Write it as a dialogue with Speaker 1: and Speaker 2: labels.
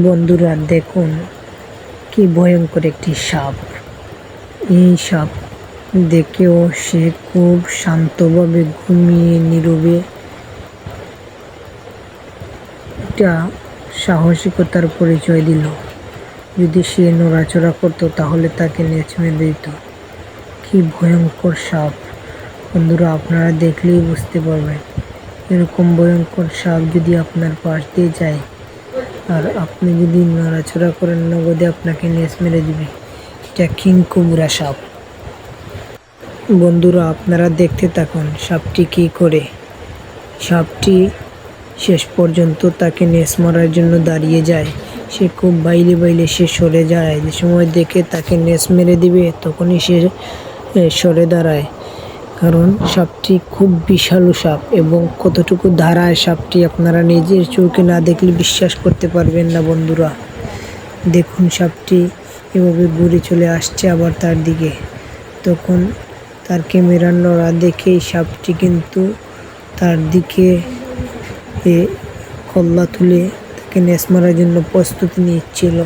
Speaker 1: বন্ধুরা দেখুন কি ভয়ঙ্কর একটি সাপ। এই সাপ দেখেও সে খুব শান্তভাবে ঘুমিয়ে নীরবে একটা সাহসিকতার পরিচয় দিল। যদি সে নড়াচড়া করতো তাহলে তাকে নেচমে দিত। কি ভয়ঙ্কর সাপ বন্ধুরা, আপনারা দেখলেই বুঝতে পারবেন। এরকম ভয়ঙ্কর সাপ যদি আপনার পাশ দিয়ে যায় আর আপনি যদি নড়াচড়া করেন, নগদে আপনাকে নেচ মেরে দিবে। এটা কিং কোবরা সাপ। বন্ধুরা আপনারা দেখতে থাকুন সাপটি কি করে। সাপটি শেষ পর্যন্ত তাকে নেচ মারার জন্য দাঁড়িয়ে যায়। সে খুব বাইলে সে সরে যায়। যে সময় দেখে তাকে নেচ মেরে দিবে তখনই সে সরে দাঁড়ায়, কারণ সাপটি খুব বিশাল সাপ এবং কতটুকু ধারায় সাপটি আপনারা নিজের চোখে না দেখলে বিশ্বাস করতে পারবেন না। বন্ধুরা দেখুন সাপটি এভাবে ঘুরে চলে আসছে আবার তার দিকে। তখন তার ক্যামেরার নড়া দেখেই সাপটি কিন্তু তার দিকে কল্লা তুলে তাকে নেচ মারার জন্য প্রস্তুতি নিচ্ছিল।